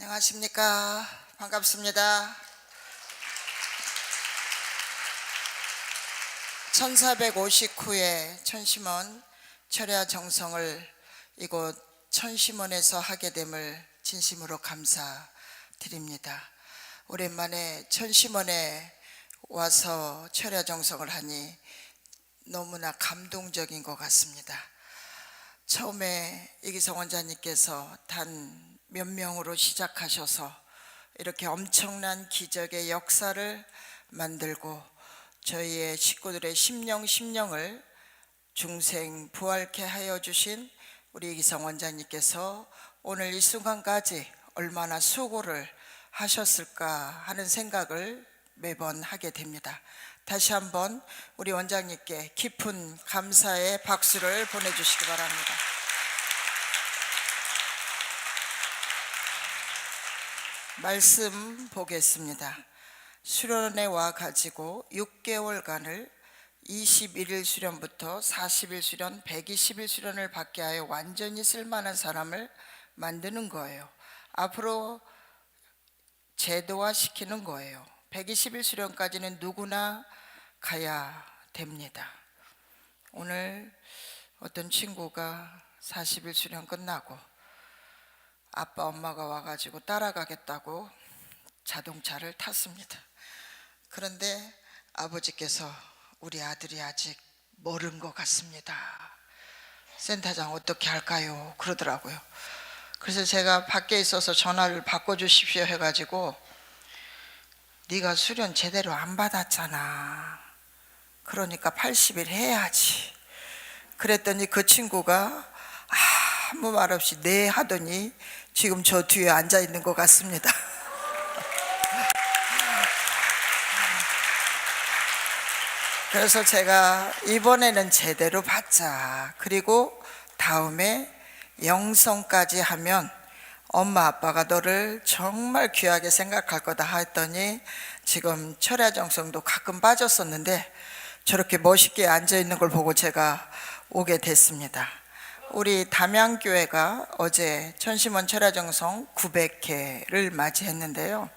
안녕하십니까. 반갑습니다. 1459회 천심원 철야 정성을 이곳 천심원에서 하게 됨을 진심으로 감사드립니다. 오랜만에 천심원에 와서 철야 정성을 하니 너무나 감동적인 것 같습니다. 처음에 이기성 원장님께서 단 몇 명으로 시작하셔서 이렇게 엄청난 기적의 역사를 만들고 저희의 식구들의 심령을 중생 부활케 하여 주신 우리 이기성 원장님께서 오늘 이 순간까지 얼마나 수고를 하셨을까 하는 생각을 매번 하게 됩니다. 다시 한번 우리 원장님께 깊은 감사의 박수를 보내주시기 바랍니다. 말씀 보겠습니다. 수련회 와 가지고 6개월간을 21일 수련부터 40일 수련, 120일 수련을 받게 하여 완전히 쓸만한 사람을 만드는 거예요. 앞으로 제도화 시키는 거예요. 120일 수련까지는 누구나 가야 됩니다. 오늘 어떤 친구가 40일 수련 끝나고 아빠 엄마가 와가지고 따라가겠다고 자동차를 탔습니다. 그런데 아버지께서 우리 아들이 아직 모른 것 같습니다. 센터장 어떻게 할까요? 그러더라고요. 그래서 제가 밖에 있어서 전화를 바꿔주십시오 해가지고 네가 수련 제대로 안 받았잖아. 그러니까 80일 해야지. 그랬더니 그 친구가 아무 말 없이 네 하더니 지금 저 뒤에 앉아 있는 것 같습니다. 그래서 제가 이번에는 제대로 받자. 그리고 다음에 영성까지 하면 엄마 아빠가 너를 정말 귀하게 생각할 거다 했더니 지금 철야정성도 가끔 빠졌었는데 저렇게 멋있게 앉아 있는 걸 보고 제가 오게 됐습니다. 우리 담양교회가 어제 천심원 철야정성 900회를 맞이했는데요.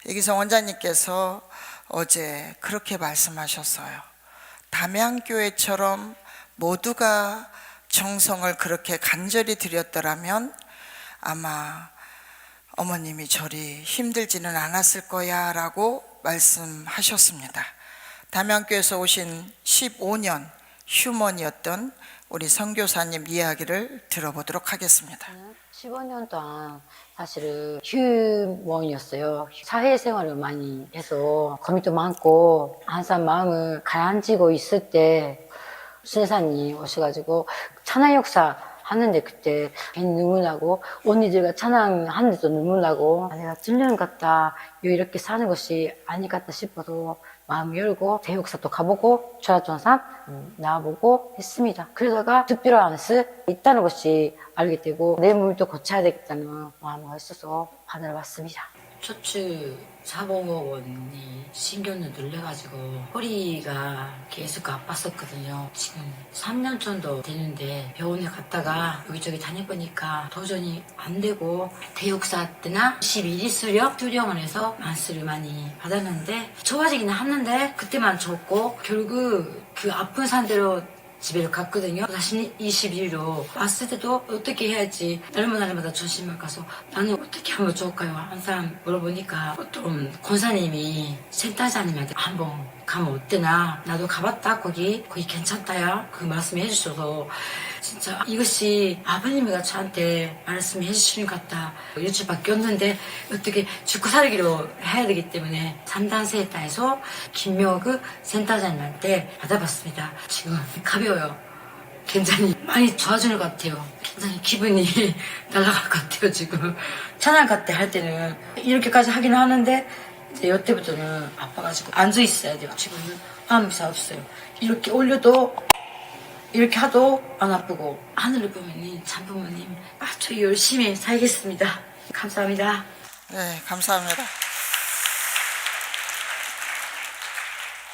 이기성 원장님께서 어제 그렇게 말씀하셨어요. 담양교회처럼 모두가 정성을 그렇게 간절히 드렸더라면 아마 어머님이 저리 힘들지는 않았을 거야 라고 말씀하셨습니다. 담양교회에서 오신 15년 휴먼이었던 우리 선교사님 이야기를 들어보도록 하겠습니다. 15년 동안 사실은 휴먼이었어요. 사회생활을 많이 해서 고민도 많고 항상 마음을 가라앉히고 있을 때 신사님 오셔가지고 찬양 역사 하는데 그때 괜히 눈물 나고 언니들과 찬양하는데도 눈물 나고 내가 찔리는 것 같다, 이렇게 사는 것이 아닐 것 같다 싶어서 마음 열고 대역사도 가보고 철야정상 나와보고 했습니다. 그러다가 특별한 안수 있다는 것이 알게 되고 내 몸을 또 고쳐야 되겠다는 마음이 있어서 받으러 왔습니다. 척추 사봉원이 신경을 눌려가지고 허리가 계속 아팠었거든요. 지금 3년 정도 되는데 병원에 갔다가 여기저기 다녀보니까 도저히 안 되고 대역사 때나 12일 수령을 해서 만수를 많이 받았는데 좋아지기는 하는데 그때만 좋고 결국 그 아픈 상태로 집에 갔거든요. 다시 21일로 왔을 때도 어떻게 해야지 날마다 조심을 가서 나는 어떻게 하면 좋을까요? 항상 물어보니까 어떤 권사님이 센터장님한테 한번 가면 어때나, 나도 가봤다 거기 괜찮다야 그 말씀해 주셔서 진짜 이것이 아버님이가 저한테 말씀해 주시는 것 같다. 일주일밖에 없는데 어떻게 죽고 살기로 해야 되기 때문에 3단 세타에서 김명그 센터장님한테 받아봤습니다. 지금 가벼워요. 굉장히 많이 좋아지는 것 같아요. 굉장히 기분이 날아갈 것 같아요. 지금 찬양 때 할 때는 이렇게까지 하긴 하는데 이제 이때부터는 아파가지고 앉아 있어야 돼요. 지금은 아무 이상 없어요. 이렇게 올려도 이렇게 하도 안 아프고 하늘을 보면 참부모님 아주 열심히 살겠습니다. 감사합니다. 네, 감사합니다.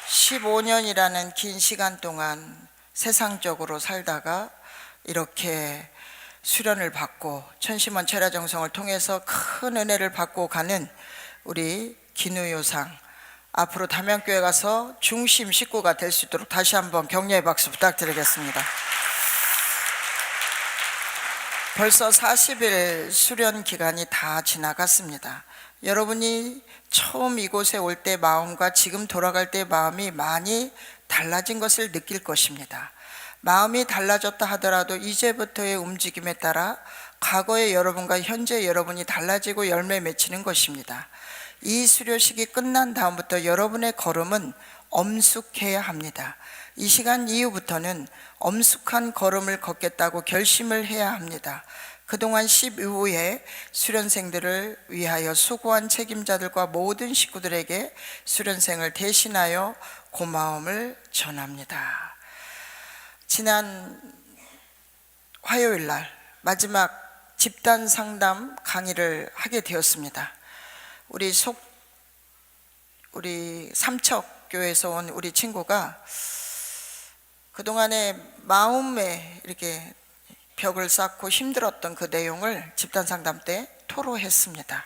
15년이라는 긴 시간 동안 세상적으로 살다가 이렇게 수련을 받고 천심원 체라정성을 통해서 큰 은혜를 받고 가는 우리 기누요상, 앞으로 담양교회 가서 중심 식구가 될 수 있도록 다시 한번 격려의 박수 부탁드리겠습니다. 벌써 40일 수련 기간이 다 지나갔습니다. 여러분이 처음 이곳에 올 때 마음과 지금 돌아갈 때 마음이 많이 달라진 것을 느낄 것입니다. 마음이 달라졌다 하더라도 이제부터의 움직임에 따라 과거의 여러분과 현재 여러분이 달라지고 열매 맺히는 것입니다. 이 수료식이 끝난 다음부터 여러분의 걸음은 엄숙해야 합니다. 이 시간 이후부터는 엄숙한 걸음을 걷겠다고 결심을 해야 합니다. 그동안 12호에 수련생들을 위하여 수고한 책임자들과 모든 식구들에게 수련생을 대신하여 고마움을 전합니다. 지난 화요일 날 마지막 집단 상담 강의를 하게 되었습니다. 우리 삼척교회에서 온 우리 친구가 그동안에 마음에 이렇게 벽을 쌓고 힘들었던 그 내용을 집단 상담 때 토로했습니다.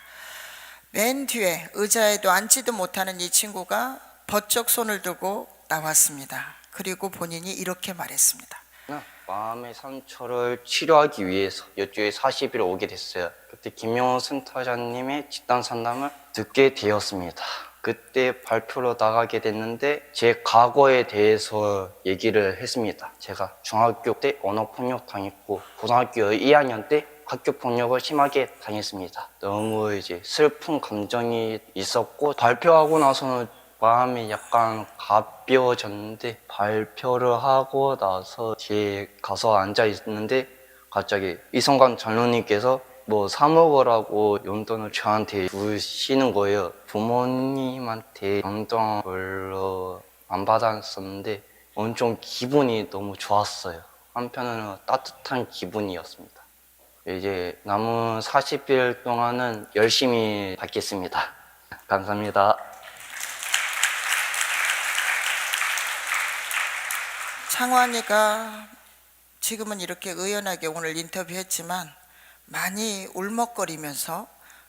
맨 뒤에 의자에도 앉지도 못하는 이 친구가 번쩍 손을 들고 나왔습니다. 그리고 본인이 이렇게 말했습니다. 마음의 상처를 치료하기 위해서 이쪽에 40일 오게 됐어요. 그때 김영호 센터장님의 집단 상담을 듣게 되었습니다. 그때 발표로 나가게 됐는데 제 과거에 대해서 얘기를 했습니다. 제가 중학교 때 언어폭력 당했고 고등학교 2학년 때 학교폭력을 심하게 당했습니다. 너무 이제 슬픈 감정이 있었고 발표하고 나서는 마음이 약간 가벼워졌는데 발표를 하고 나서 뒤에 가서 앉아 있는데 갑자기 이성관 장로님께서 뭐 사 먹으라고 용돈을 저한테 주시는 거예요. 부모님한테 용돈 별로 안 받았었는데 엄청 기분이 너무 좋았어요. 한편으로는 따뜻한 기분이었습니다. 이제 남은 40일 동안은 열심히 받겠습니다. 감사합니다. 창환이가 지금은 이렇게 의연하게 오늘 인터뷰했지만 많이 울먹거리면서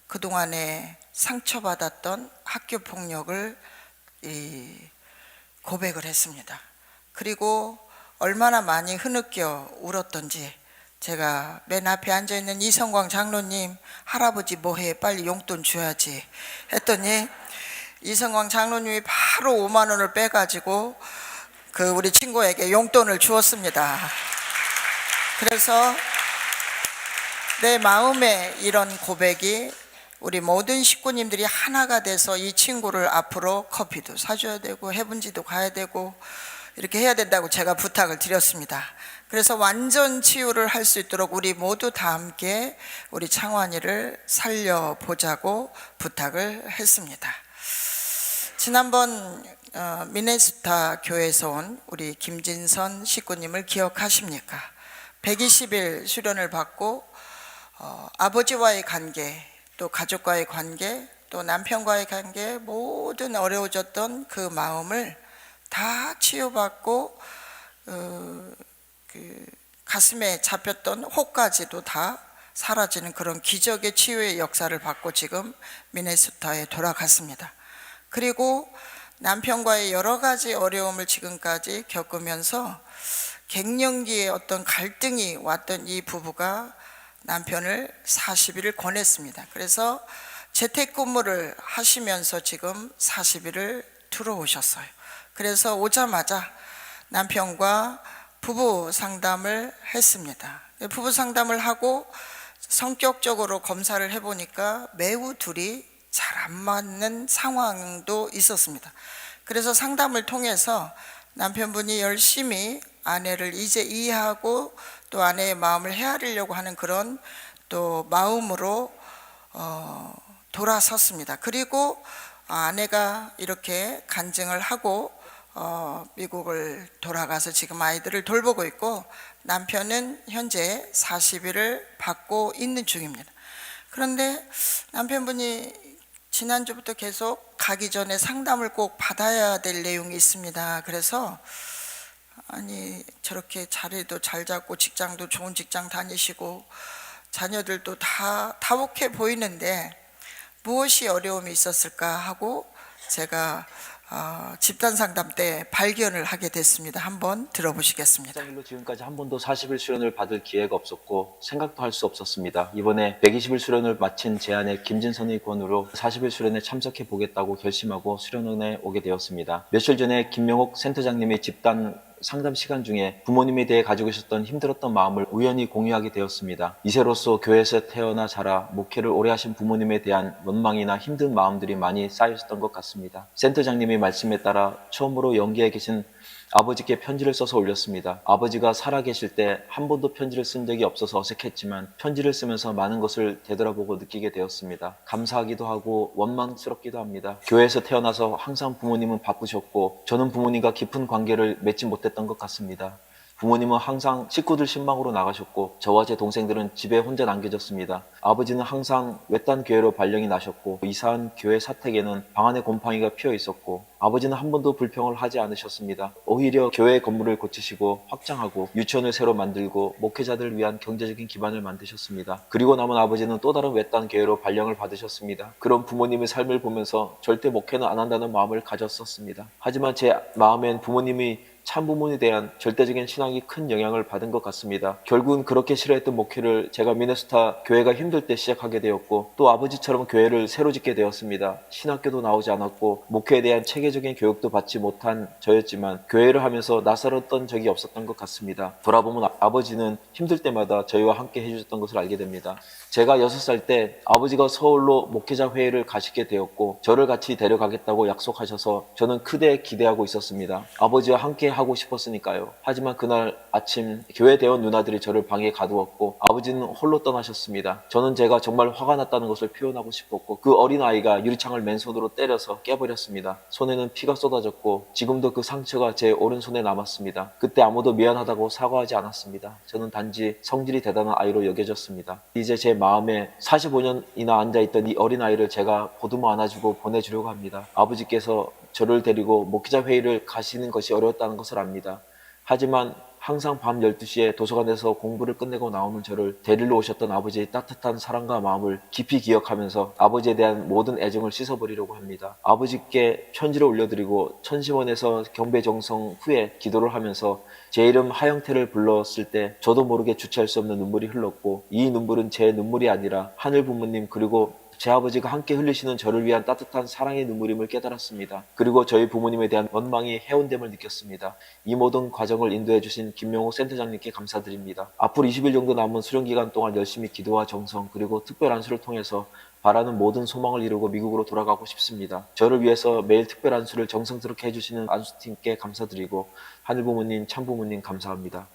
그동안에 상처받았던 학교폭력을 고백을 했습니다. 그리고 얼마나 많이 흐느껴 울었던지 제가 맨 앞에 앉아있는 이성광 장로님, 할아버지 뭐해, 빨리 용돈 줘야지 했더니 이성광 장로님이 바로 5만 원을 빼가지고 그 우리 친구에게 용돈을 주었습니다. 그래서 내 마음에 이런 고백이 우리 모든 식구님들이 하나가 돼서 이 친구를 앞으로 커피도 사줘야 되고 해분지도 가야 되고 이렇게 해야 된다고 제가 부탁을 드렸습니다. 그래서 완전 치유를 할 수 있도록 우리 모두 다 함께 우리 창환이를 살려보자고 부탁을 했습니다. 지난번 미네소타 교회에서 온 우리 김진선 식구님을 기억하십니까? 120일 수련을 받고 아버지와의 관계, 또 가족과의 관계, 또 남편과의 관계, 모든 어려워졌던 그 마음을 다 치유받고 그 가슴에 잡혔던 혹까지도 다 사라지는 그런 기적의 치유의 역사를 받고 지금 미네소타에 돌아갔습니다. 그리고 남편과의 여러 가지 어려움을 지금까지 겪으면서 갱년기에 어떤 갈등이 왔던 이 부부가 남편을 40일을 권했습니다. 그래서 재택근무를 하시면서 지금 40일을 들어오셨어요. 그래서 오자마자 남편과 부부 상담을 했습니다. 부부 상담을 하고 성격적으로 검사를 해보니까 매우 둘이 잘 안 맞는 상황도 있었습니다. 그래서 상담을 통해서 남편분이 열심히 아내를 이제 이해하고 또 아내의 마음을 헤아리려고 하는 그런 또 마음으로 돌아섰습니다. 그리고 아내가 이렇게 간증을 하고 미국을 돌아가서 지금 아이들을 돌보고 있고 남편은 현재 40일을 받고 있는 중입니다. 그런데 남편분이 지난주부터 계속 가기 전에 상담을 꼭 받아야 될 내용이 있습니다. 그래서 아니 저렇게 자리도 잘 잡고 직장도 좋은 직장 다니시고 자녀들도 다 다복해 보이는데 무엇이 어려움이 있었을까 하고 제가 집단 상담 때 발견을 하게 됐습니다. 한번 들어보시겠습니다. 일로 지금까지 한 번도 40일 수련을 받을 기회가 없었고 생각도 할 수 없었습니다. 이번에 120일 수련을 마친 제 아내 김진선의 권유로 40일 수련에 참석해 보겠다고 결심하고 수련원에 오게 되었습니다. 며칠 전에 김명옥 센터장님의 집단 상담 시간 중에 부모님에 대해 가지고 있었던 힘들었던 마음을 우연히 공유하게 되었습니다. 2세로서 교회에서 태어나 자라 목회를 오래 하신 부모님에 대한 원망이나 힘든 마음들이 많이 쌓였던 것 같습니다. 센터장님의 말씀에 따라 처음으로 영계에 계신 아버지께 편지를 써서 올렸습니다. 아버지가 살아계실 때 한 번도 편지를 쓴 적이 없어서 어색했지만 편지를 쓰면서 많은 것을 되돌아보고 느끼게 되었습니다. 감사하기도 하고 원망스럽기도 합니다. 교회에서 태어나서 항상 부모님은 바쁘셨고 저는 부모님과 깊은 관계를 맺지 못했던 것 같습니다. 부모님은 항상 식구들 신방으로 나가셨고 저와 제 동생들은 집에 혼자 남겨졌습니다. 아버지는 항상 외딴 교회로 발령이 나셨고 이사한 교회 사택에는 방 안에 곰팡이가 피어 있었고 아버지는 한 번도 불평을 하지 않으셨습니다. 오히려 교회 건물을 고치시고 확장하고 유치원을 새로 만들고 목회자들을 위한 경제적인 기반을 만드셨습니다. 그리고 남은 아버지는 또 다른 외딴 교회로 발령을 받으셨습니다. 그런 부모님의 삶을 보면서 절대 목회는 안 한다는 마음을 가졌었습니다. 하지만 제 마음엔 부모님이 참부모에 대한 절대적인 신앙이 큰 영향을 받은 것 같습니다. 결국은 그렇게 싫어했던 목회를 제가 미네소타 교회가 힘들 때 시작하게 되었고 또 아버지처럼 교회를 새로 짓게 되었습니다. 신학교도 나오지 않았고 목회에 대한 체계적인 교육도 받지 못한 저였지만 교회를 하면서 낯설었던 적이 없었던 것 같습니다. 돌아보면 아버지는 힘들 때마다 저희와 함께 해주셨던 것을 알게 됩니다. 제가 6살 때 아버지가 서울로 목회자 회의를 가시게 되었고 저를 같이 데려가겠다고 약속하셔서 저는 크게 기대하고 있었습니다. 아버지와 함께 하고 싶었으니까요. 하지만 그날 아침 교회 대원 누나들이 저를 방에 가두었고 아버지는 홀로 떠나셨습니다. 저는 제가 정말 화가 났다는 것을 표현하고 싶었고 그 어린아이가 유리창을 맨손으로 때려서 깨버렸습니다. 손에는 피가 쏟아졌고 지금도 그 상처가 제 오른손에 남았습니다. 그때 아무도 미안하다고 사과하지 않았습니다. 저는 단지 성질이 대단한 아이로 여겨졌습니다. 이제 제 마음에 45년이나 앉아있던 이 어린아이를 제가 보듬어 안아주고 보내주려고 합니다. 아버지께서 저를 데리고 목회자 회의를 가시는 것이 어려웠다는 것을 압니다. 하지만 항상 밤 12시에 도서관에서 공부를 끝내고 나오는 저를 데리러 오셨던 아버지의 따뜻한 사랑과 마음을 깊이 기억하면서 아버지에 대한 모든 애정을 씻어버리려고 합니다. 아버지께 편지를 올려드리고 천심원에서 경배정성 후에 기도를 하면서 제 이름 하영태를 불렀을 때 저도 모르게 주체할 수 없는 눈물이 흘렀고 이 눈물은 제 눈물이 아니라 하늘 부모님 그리고 제 아버지가 함께 흘리시는 저를 위한 따뜻한 사랑의 눈물임을 깨달았습니다. 그리고 저희 부모님에 대한 원망이 해온됨을 느꼈습니다. 이 모든 과정을 인도해 주신 김명호 센터장님께 감사드립니다. 앞으로 20일 정도 남은 수련 기간 동안 열심히 기도와 정성 그리고 특별 안수를 통해서 바라는 모든 소망을 이루고 미국으로 돌아가고 싶습니다. 저를 위해서 매일 특별 안수를 정성스럽게 해주시는 안수팀께 감사드리고 하늘 부모님, 참 부모님 감사합니다.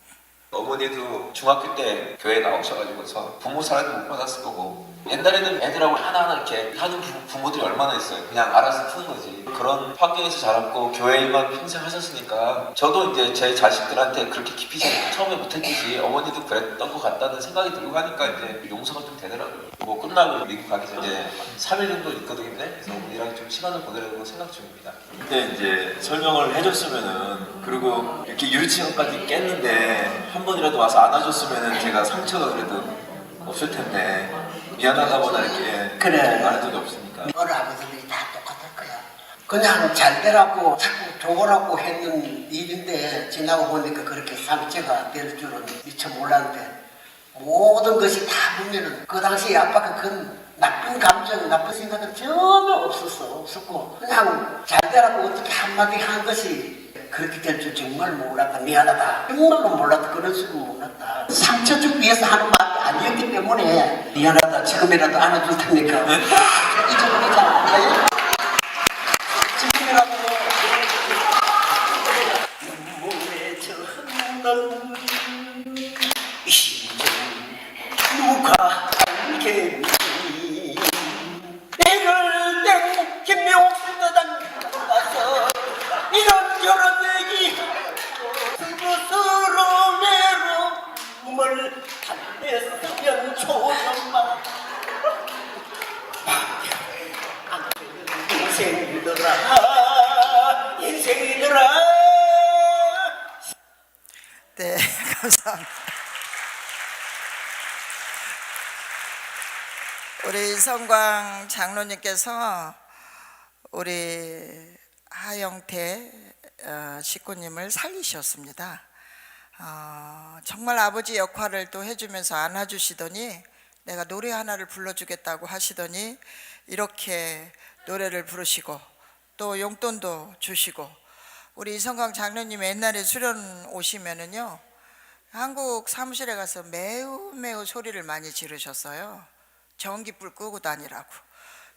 어머니도 중학교 때 교회 나오셔가지고서 부모 사랑도 못 받았을 거고 옛날에는 애들하고 하나하나 이렇게 하는 부모들이 얼마나 있어요. 그냥 알아서 푸는 거지. 그런 환경에서 자랐고 교회 일만 평생 하셨으니까 저도 이제 제 자식들한테 그렇게 깊이 처음에 못했듯이 어머니도 그랬던 것 같다는 생각이 들고 하니까 이제 용서가 좀 되더라고요. 뭐 끝나고 미국 가기 전에 3일 정도 있거든요. 그래서 어머니랑 좀 시간을 보내려고 생각 중입니다. 그때 이제 설명을 해줬으면은 그리고 이렇게 유리창까지 깼는데 한 번이라도 와서 안아줬으면은 제가 상처가 그래도 없을 텐데 미안하다거나 이렇게 그래. 말한 적이 없으니까. 어느 아버지들이 다 똑같을 거야. 그냥 잘 되라고 자꾸 좋으라고 했는 일인데 지나고 보니까 그렇게 상처가 될 줄은 미처 몰랐는데 모든 것이 다 보면은 그 당시 아빠가 그런 나쁜 감정, 나쁜 생각은 전혀 없었고 그냥 잘 되라고 어떻게 한마디 한 것이 그렇게 될 줄 정말 몰랐다. 미안하다. 정말로 몰랐다. 그런 식으로 몰랐다. 상처 주기 위해서 하는 말이 아니었기 때문에 미안하다. 지금이라도 안아줄 테니까 잊어버리자. 지금이라도 눈물에 젖는 이 심정 누가 알겠니. 이럴 때 김명옥 센터장 가서 이런저런 얘기 스스로 외로움을 달랬으면 좋으련만 우리 성광 장로님께서 우리 하영태 식구님을 살리셨습니다. 정말 아버지 역할을 또 해주면서 안아주시더니 내가 노래 하나를 불러주겠다고 하시더니 이렇게 노래를 부르시고 또 용돈도 주시고, 우리 이성광 장로님 옛날에 수련 오시면은요 한국 사무실에 가서 매우 소리를 많이 지르셨어요. 전기불 끄고 다니라고.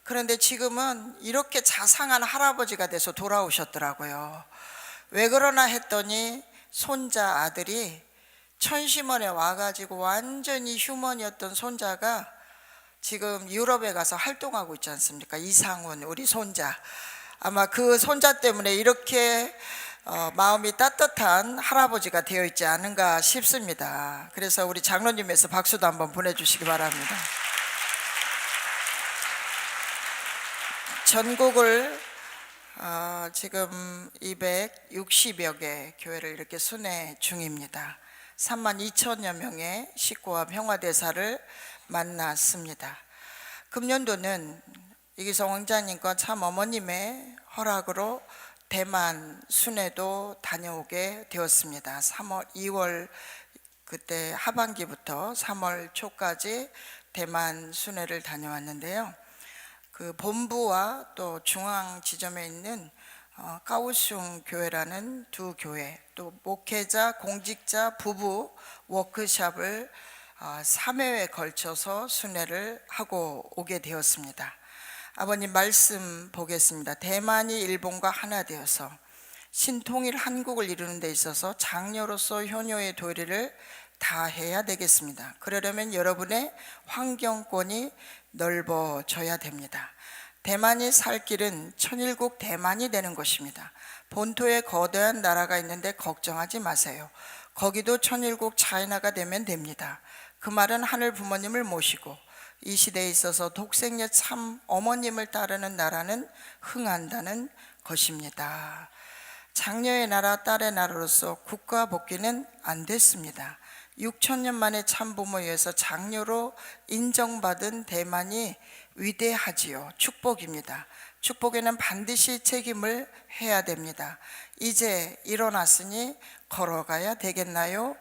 그런데 지금은 이렇게 자상한 할아버지가 돼서 돌아오셨더라고요. 왜 그러나 했더니 손자 아들이 천심원에 와가지고 완전히 휴먼이었던 손자가 지금 유럽에 가서 활동하고 있지 않습니까? 이상훈 우리 손자. 아마 그 손자 때문에 이렇게 마음이 따뜻한 할아버지가 되어 있지 않은가 싶습니다. 그래서 우리 장로님에서 박수도 한번 보내주시기 바랍니다. 전국을 지금 260여 개 교회를 이렇게 순회 중입니다. 32,000여 명의 식구와 평화대사를 만났습니다. 금년도는 이기성 왕자님과 참 어머님의 허락으로 대만 순회도 다녀오게 되었습니다. 2월 그때 하반기부터 3월 초까지 대만 순회를 다녀왔는데요. 그 본부와 또 중앙 지점에 있는 까오슝 교회라는 두 교회, 또 목회자, 공직자, 부부 워크숍을 3회에 걸쳐서 순회를 하고 오게 되었습니다. 아버님 말씀 보겠습니다. 대만이 일본과 하나 되어서 신통일 한국을 이루는 데 있어서 장녀로서 효녀의 도리를 다해야 되겠습니다. 그러려면 여러분의 환경권이 넓어져야 됩니다. 대만이 살 길은 천일국 대만이 되는 것입니다. 본토에 거대한 나라가 있는데 걱정하지 마세요. 거기도 천일국 차이나가 되면 됩니다. 그 말은 하늘 부모님을 모시고 이 시대에 있어서 독생녀 참 어머님을 따르는 나라는 흥한다는 것입니다. 장녀의 나라, 딸의 나라로서 국가 복귀는 안 됐습니다. 6,000년 만에 참부모에 의해서 장녀로 인정받은 대만이 위대하지요. 축복입니다. 축복에는 반드시 책임을 해야 됩니다. 이제 일어났으니 걸어가야 되겠나요?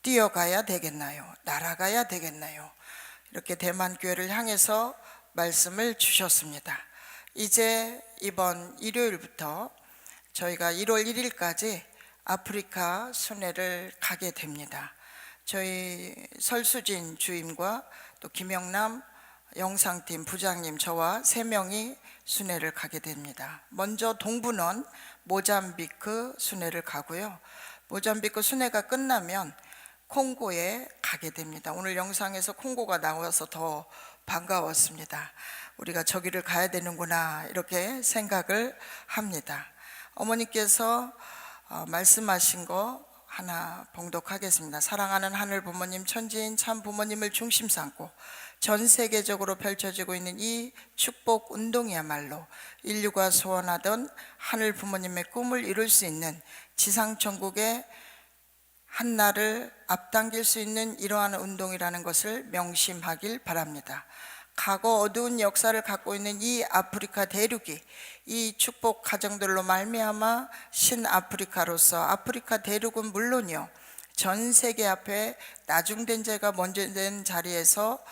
뛰어가야 되겠나요? 날아가야 되겠나요? 이렇게 대만 교회를 향해서 말씀을 주셨습니다. 이제 이번 일요일부터 저희가 1월 1일까지 아프리카 순회를 가게 됩니다. 저희 설수진 주임과 또 김영남 영상팀 부장님, 저와 3명이 순회를 가게 됩니다. 먼저 동부는 모잠비크 순회를 가고요. 모잠비크 순회가 끝나면 콩고에 가게 됩니다. 오늘 영상에서 콩고가 나와서 더 반가웠습니다. 우리가 저기를 가야 되는구나 이렇게 생각을 합니다. 어머니께서 말씀하신 거 하나 봉독하겠습니다. 사랑하는 하늘 부모님, 천지인 참 부모님을 중심 삼고 전 세계적으로 펼쳐지고 있는 이 축복 운동이야말로 인류가 소원하던 하늘 부모님의 꿈을 이룰 수 있는 지상천국의 한 날을 앞당길 수 있는 이러한 운동이라는 것을 명심하길 바랍니다. 과거 어두운 역사를 갖고 있는 이 아프리카 대륙이 이 축복 가정들로 말미암아 신아프리카로서 아프리카 대륙은 물론이요 전 세계 앞에 나중된 자가 먼저 된 자리에서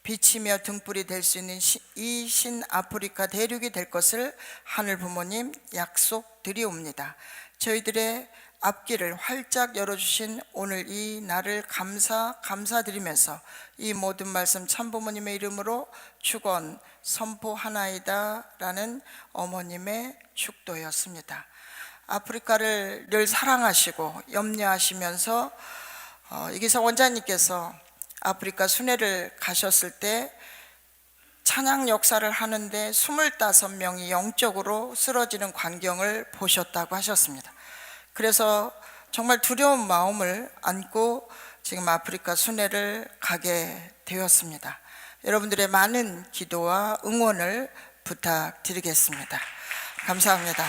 비치며 등불이 될 수 있는 이 신아프리카 대륙이 될 것을 하늘 부모님 약속드리옵니다. 저희들의 앞길을 활짝 열어주신 오늘 이 날을 감사드리면서 이 모든 말씀 참부모님의 이름으로 축원 선포하나이다 라는 어머님의 축도였습니다. 아프리카를 늘 사랑하시고 염려하시면서 이기성 원장님께서 아프리카 순회를 가셨을 때 찬양 역사를 하는데 25명이 영적으로 쓰러지는 광경을 보셨다고 하셨습니다. 그래서 정말 두려운 마음을 안고 지금 아프리카 순회를 가게 되었습니다. 여러분들의 많은 기도와 응원을 부탁드리겠습니다. 감사합니다.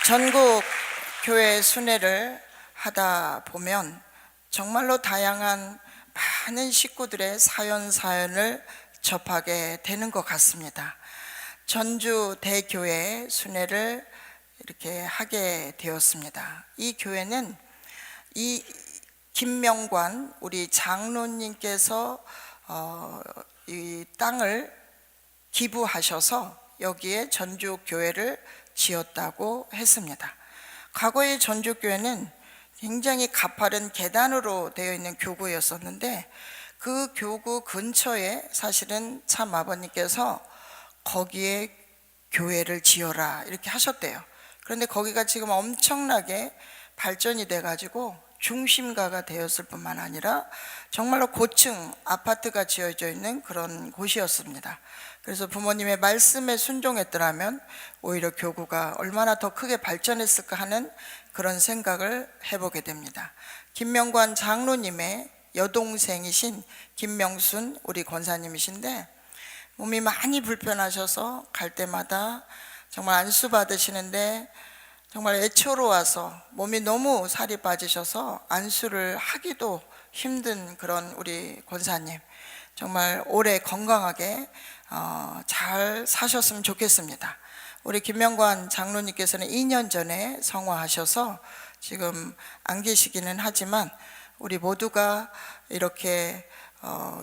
전국 교회 순회를 하다 보면 정말로 다양한 많은 식구들의 사연을 접하게 되는 것 같습니다. 전주 대교회 순회를 이렇게 하게 되었습니다. 이 교회는 이 김명관 우리 장로님께서 이 땅을 기부하셔서 여기에 전주 교회를 지었다고 했습니다. 과거의 전주 교회는 굉장히 가파른 계단으로 되어 있는 교구였었는데 그 교구 근처에 사실은 참 아버님께서 거기에 교회를 지어라 이렇게 하셨대요. 그런데 거기가 지금 엄청나게 발전이 돼 가지고 중심가가 되었을 뿐만 아니라 정말로 고층 아파트가 지어져 있는 그런 곳이었습니다. 그래서 부모님의 말씀에 순종했더라면 오히려 교구가 얼마나 더 크게 발전했을까 하는 그런 생각을 해보게 됩니다. 김명관 장로님의 여동생이신 김명순 우리 권사님이신데 몸이 많이 불편하셔서 갈 때마다 정말 안수 받으시는데 정말 애초로워서 몸이 너무 살이 빠지셔서 안수를 하기도 힘든 그런 우리 권사님, 정말 오래 건강하게 잘 사셨으면 좋겠습니다. 우리 김명관 장로님께서는 2년 전에 성화하셔서 지금 안 계시기는 하지만 우리 모두가 이렇게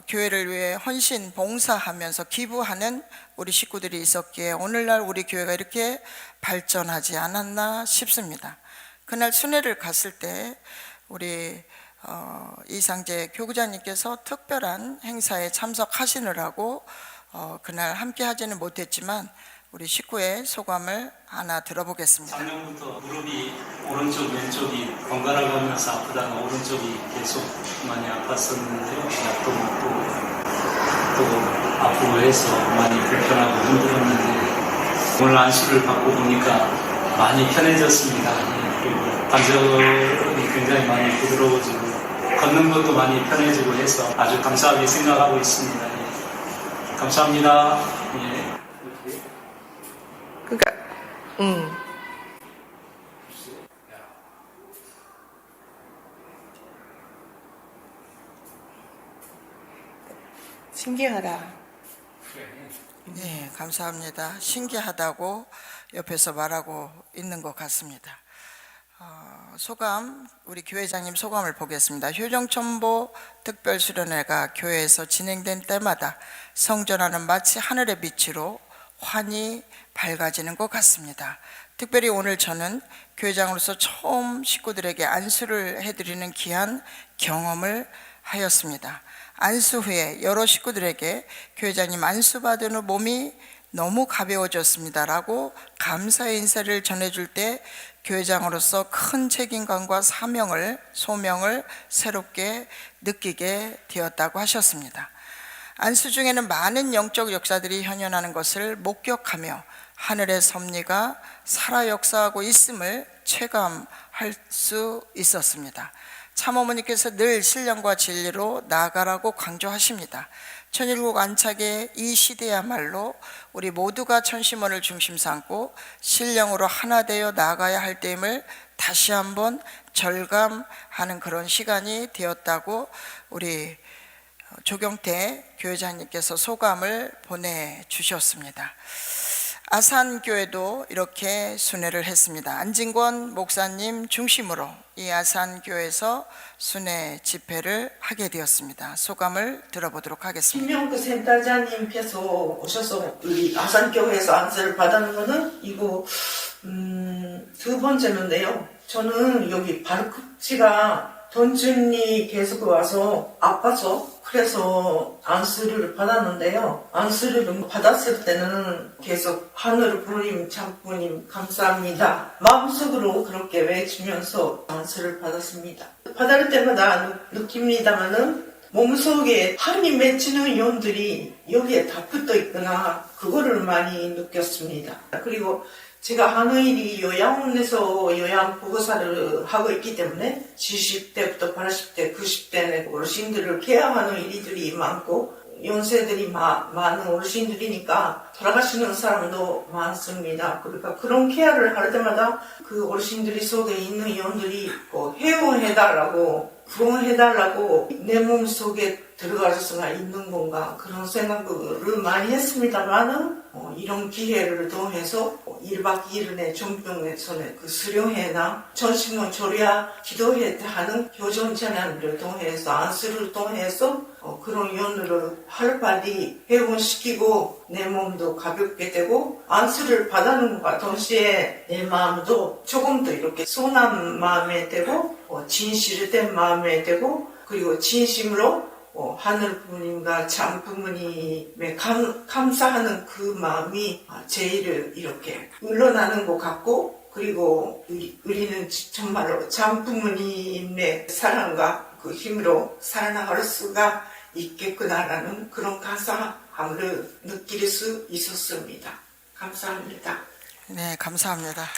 교회를 위해 헌신 봉사하면서 기부하는 우리 식구들이 있었기에 오늘날 우리 교회가 이렇게 발전하지 않았나 싶습니다. 그날 순회를 갔을 때 우리 이상재 교구장님께서 특별한 행사에 참석하시느라고 그날 함께 하지는 못했지만 우리 식구의 소감을 하나 들어보겠습니다. 작년부터 무릎이 오른쪽 왼쪽이 번갈아 가면서 아프다가 오른쪽이 계속 많이 아팠었는데요. 약도 먹고 또 아프고 해서 많이 불편하고 힘들었는데 오늘 안수를 받고 보니까 많이 편해졌습니다. 그리고 관절이 굉장히 많이 부드러워지고 걷는 것도 많이 편해지고 해서 아주 감사하게 생각하고 있습니다. 감사합니다. 예. 그러니까 신기하다. 네, 감사합니다. 신기하다고 옆에서 말하고 있는 것 같습니다. 소감, 우리 교회장님 소감을 보겠습니다. 효정천보 특별수련회가 교회에서 진행된 때마다 성전하는 마치 하늘의 빛으로 환히 밝아지는 것 같습니다. 특별히 오늘 저는 교회장으로서 처음 식구들에게 안수를 해드리는 귀한 경험을 하였습니다. 안수 후에 여러 식구들에게 교회장님 안수 받은 후 몸이 너무 가벼워졌습니다 라고 감사의 인사를 전해줄 때 교회장으로서 큰 책임감과 소명을 새롭게 느끼게 되었다고 하셨습니다. 안수 중에는 많은 영적 역사들이 현현하는 것을 목격하며 하늘의 섭리가 살아 역사하고 있음을 체감할 수 있었습니다. 참어머니께서 늘 신령과 진리로 나아가라고 강조하십니다. 천일국 안착의 이 시대야말로 우리 모두가 천심원을 중심 삼고 신령으로 하나 되어 나아가야 할 때임을 다시 한번 절감하는 그런 시간이 되었다고 우리 조경태 교회장님께서 소감을 보내주셨습니다. 아산교회도 이렇게 순회를 했습니다. 안진권 목사님 중심으로 이 아산교회에서 순회 집회를 하게 되었습니다. 소감을 들어보도록 하겠습니다. 김명구 센터장님께서 오셔서 우리 아산교회에서 안수를 받은 거는 이거 두 번째인데요. 저는 여기 발꿈치가 돈준이 계속 와서 아파서 그래서 안수를 받았는데요. 안수를 받았을 때는 계속 하늘 부모님 참부님 감사합니다. 마음속으로 그렇게 외치면서 안수를 받았습니다. 받을 때마다 느낍니다만은 몸속에 한이 맺히는 연들이 여기에 다 붙어 있구나. 그거를 많이 느꼈습니다. 그리고 제가 하늘이 요양원에서 요양보호사를 하고 있기 때문에 70대부터 80대, 90대 어르신들을 케어하는 일들이 많고 연세들이 많은 어르신들이니까 돌아가시는 사람도 많습니다. 그러니까 그런 케어를 할 때마다 그 어르신들이 속에 있는 연들이 회원해달라고 구원해달라고 내 몸속에 들어갈 수가 있는 건가 그런 생각을 많이 했습니다만은 이런 기회를 통해서 1박 2일의 종병에서는 그 수료회나 전신문 조리야 기도회 하는 교전 전환을 통해서 안수를 통해서 그런 연으로 활발히 회원시키고 내 몸도 가볍게 되고 안수를 받는 것과 동시에 내 마음도 조금 더 이렇게 순한 마음에 되고 진실된 마음에 되고 그리고 진심으로 하늘 부모님과 참 부모님에 감사하는 그 마음이 제일 이렇게 흘러나는 것 같고 그리고 우리는 정말로 참 부모님의 사랑과 그 힘으로 살아나갈 수가 있겠구나라는 그런 감사함을 느낄 수 있었습니다. 감사합니다. 네, 감사합니다.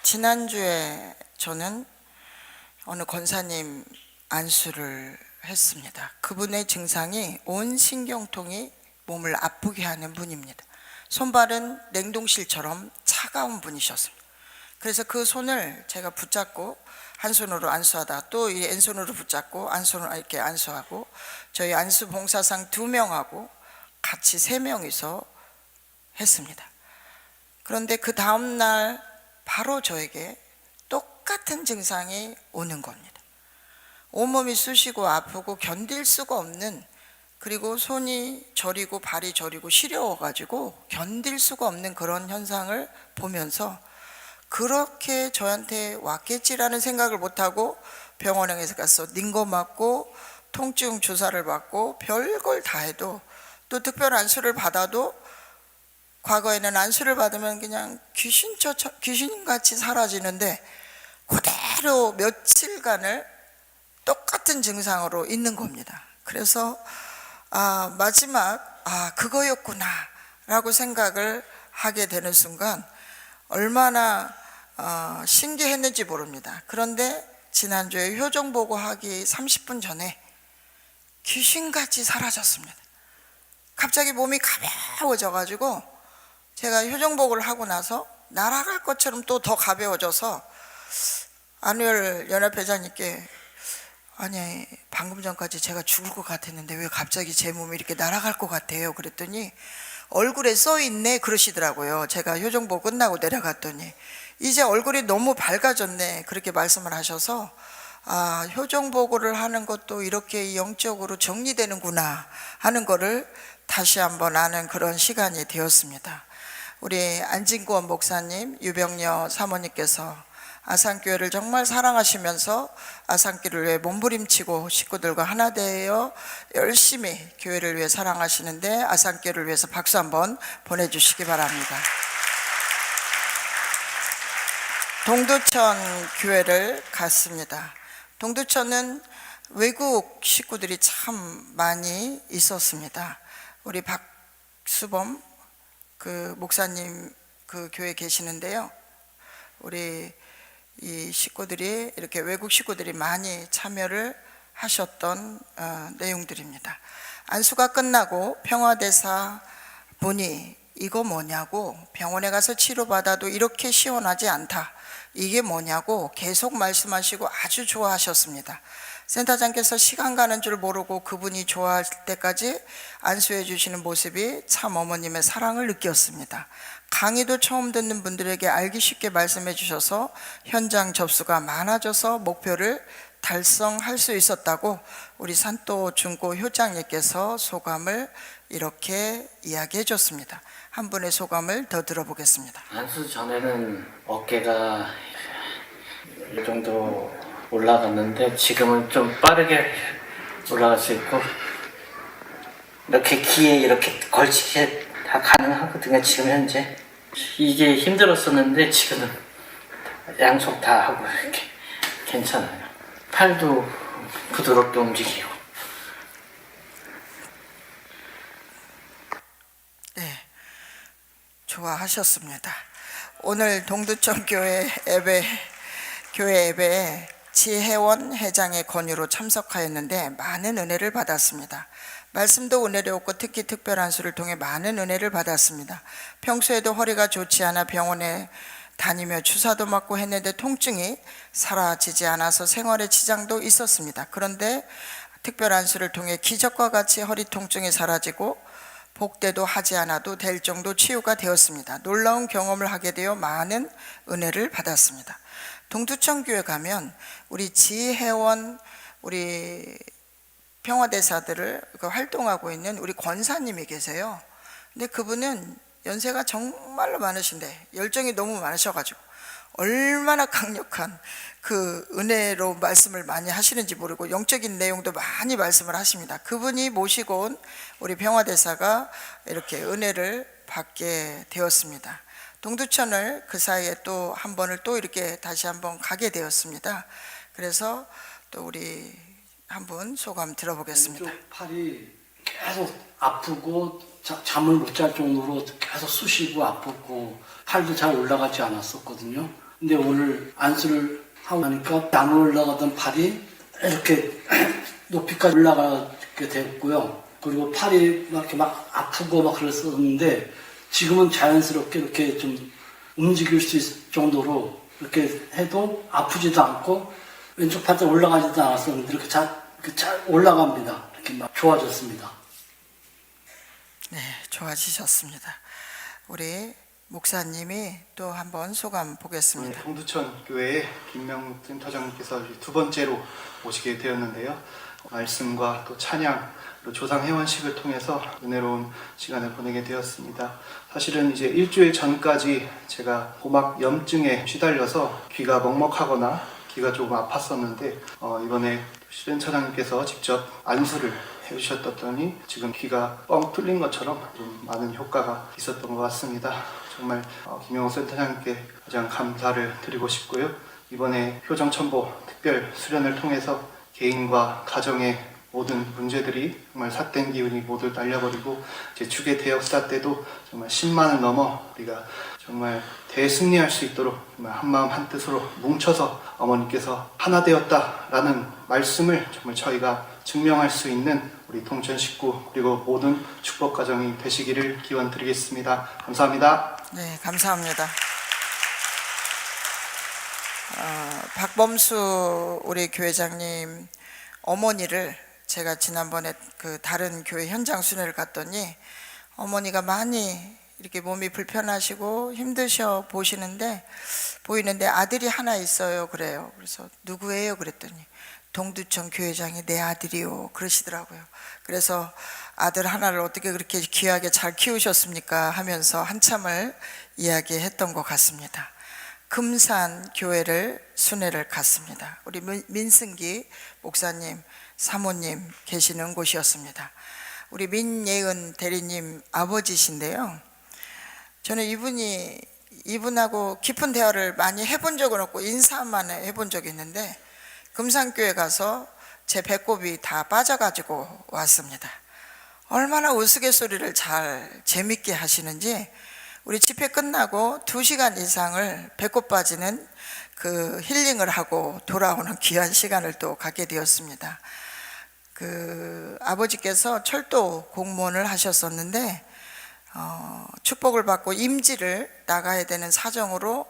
지난주에 저는 어느 권사님 안수를 했습니다. 그분의 증상이 온 신경통이 몸을 아프게 하는 분입니다. 손발은 냉동실처럼 차가운 분이셨습니다. 그래서 그 손을 제가 붙잡고 한 손으로 안수하다 또 이 왼손으로 붙잡고 안손으로 이렇게 안수하고 저희 안수 봉사상 2명하고 같이 3명이서 했습니다. 그런데 그 다음날 바로 저에게 똑같은 증상이 오는 겁니다. 온몸이 쑤시고 아프고 견딜 수가 없는 그리고 손이 저리고 발이 저리고 시려워가지고 견딜 수가 없는 그런 현상을 보면서 그렇게 저한테 왔겠지라는 생각을 못하고 병원에 가서 링거 맞고 통증 주사를 받고 별걸 다 해도 또 특별 안수를 받아도 과거에는 안수를 받으면 그냥 귀신같이 사라지는데 그대로 며칠간을 똑같은 증상으로 있는 겁니다. 그래서 마지막 그거였구나 라고 생각을 하게 되는 순간 얼마나 신기했는지 모릅니다. 그런데 지난주에 효정보고 하기 30분 전에 귀신같이 사라졌습니다. 갑자기 몸이 가벼워져 가지고 제가 효정복을 하고 나서 날아갈 것처럼 또 더 가벼워져서 안우열 연합회장님께 아니 방금 전까지 제가 죽을 것 같았는데 왜 갑자기 제 몸이 이렇게 날아갈 것 같아요 그랬더니 얼굴에 써있네 그러시더라고요. 제가 효정복 끝나고 내려갔더니 이제 얼굴이 너무 밝아졌네 그렇게 말씀을 하셔서 효정보고를 하는 것도 이렇게 영적으로 정리되는구나 하는 거를 다시 한번 아는 그런 시간이 되었습니다. 우리 안진권 목사님, 유병녀 사모님께서 아산교회를 정말 사랑하시면서 아산길을 위해 몸부림치고 식구들과 하나 되어 열심히 교회를 위해 사랑하시는데 아산교회를 위해서 박수 한번 보내주시기 바랍니다. 동두천 교회를 갔습니다. 동두천은 외국 식구들이 참 많이 있었습니다. 우리 박수범 그 목사님 그 교회 계시는데요. 우리 이 식구들이 이렇게 외국 식구들이 많이 참여를 하셨던 내용들입니다. 안수가 끝나고 평화대사 분이 이거 뭐냐고 병원에 가서 치료받아도 이렇게 시원하지 않다. 이게 뭐냐고 계속 말씀하시고 아주 좋아하셨습니다. 센터장께서 시간 가는 줄 모르고 그분이 좋아할 때까지 안수해 주시는 모습이 참 어머님의 사랑을 느꼈습니다. 강의도 처음 듣는 분들에게 알기 쉽게 말씀해 주셔서 현장 접수가 많아져서 목표를 달성할 수 있었다고 우리 산또 중고 효장님께서 소감을 이렇게 이야기해 줬습니다. 한 분의 소감을 더 들어보겠습니다. 안수 전에는 어깨가 이 정도 올라갔는데 지금은 좀 빠르게 올라갈 수 있고 이렇게 귀에 이렇게 걸치게 다 가능하거든요. 지금 현재 이게 힘들었었는데 지금은 양쪽 다 하고 이렇게 괜찮아요. 팔도 부드럽게 움직이고. 네, 좋아하셨습니다. 오늘 동두천 교회 예배에 지혜원 회장의 권유로 참석하였는데 많은 은혜를 받았습니다. 말씀도 은혜롭고 특히 특별한 수를 통해 많은 은혜를 받았습니다. 평소에도 허리가 좋지 않아 병원에 다니며 주사도 맞고 했는데 통증이 사라지지 않아서 생활에 지장도 있었습니다. 그런데 특별 안수를 통해 기적과 같이 허리 통증이 사라지고 복대도 하지 않아도 될 정도 치유가 되었습니다. 놀라운 경험을 하게 되어 많은 은혜를 받았습니다. 동두천 교회 가면 우리 지혜원 우리 평화대사들을 활동하고 있는 우리 권사님이 계세요. 근데 그분은 연세가 정말로 많으신데 열정이 너무 많으셔가지고 얼마나 강력한 그 은혜로 말씀을 많이 하시는지 모르고 영적인 내용도 많이 말씀을 하십니다. 그분이 모시고 온 우리 평화대사가 이렇게 은혜를 받게 되었습니다. 동두천을 그 사이에 또 한 번을 또 이렇게 다시 한번 가게 되었습니다. 그래서 또 우리 한 분 소감 들어보겠습니다. 왼쪽 팔이 계속 아프고 잠을 못 잘 정도로 계속 쑤시고 아프고 팔도 잘 올라가지 않았었거든요. 근데 오늘 안수를 하고 나니까 안 올라가던 팔이 이렇게 높이까지 올라가게 됐고요. 그리고 팔이 막 이렇게 막 아프고 막 그랬었는데 지금은 자연스럽게 이렇게 좀 움직일 수 있을 정도로 이렇게 해도 아프지도 않고 왼쪽 팔도 올라가지도 않았었는데 이렇게 잘 올라갑니다. 이렇게 막 좋아졌습니다. 네, 좋아지셨습니다. 우리 목사님이 또 한번 소감 보겠습니다. 동두천 교회의 김명묵 센터장님께서 두 번째로 오시게 되었는데요. 말씀과 또 찬양, 또 조상 회원식을 통해서 은혜로운 시간을 보내게 되었습니다. 사실은 이제 일주일 전까지 제가 고막 염증에 시달려서 귀가 먹먹하거나 귀가 조금 아팠었는데 이번에 센터장님께서 직접 안수를 해주셨더니 지금 귀가 뻥 뚫린 것처럼 좀 많은 효과가 있었던 것 같습니다. 정말 김영호 센터장님께 가장 감사를 드리고 싶고요. 이번에 효정천보 특별 수련을 통해서 개인과 가정의 모든 문제들이 정말 삿된 기운이 모두 날려버리고 이제 주계 대역사 때도 정말 10만을 넘어 우리가 정말 대승리할 수 있도록 정말 한마음 한뜻으로 뭉쳐서 어머니께서 하나 되었다라는 말씀을 정말 저희가 증명할 수 있는 우리 동천 식구 그리고 모든 축복 가정이 되시기를 기원드리겠습니다. 감사합니다. 네, 감사합니다. 박범수 우리 교회장님 어머니를 제가 지난번에 그 다른 교회 현장 순회를 갔더니 어머니가 많이 이렇게 몸이 불편하시고 힘드셔 보이는데 아들이 하나 있어요 그래요. 그래서 누구예요 그랬더니 동두천 교회장이 내 아들이요 그러시더라고요. 그래서 아들 하나를 어떻게 그렇게 귀하게 잘 키우셨습니까 하면서 한참을 이야기했던 것 같습니다. 금산 교회를 순회를 갔습니다. 우리 민승기 목사님 사모님 계시는 곳이었습니다. 우리 민예은 대리님 아버지신데요. 저는 이분하고 깊은 대화를 많이 해본 적은 없고 인사만 해본 적이 있는데 금산교회 가서 제 배꼽이 다 빠져가지고 왔습니다. 얼마나 우스갯소리를 잘 재밌게 하시는지 우리 집회 끝나고 2시간 이상을 배꼽 빠지는 그 힐링을 하고 돌아오는 귀한 시간을 또 갖게 되었습니다. 그 아버지께서 철도 공무원을 하셨었는데 축복을 받고 임지를 나가야 되는 사정으로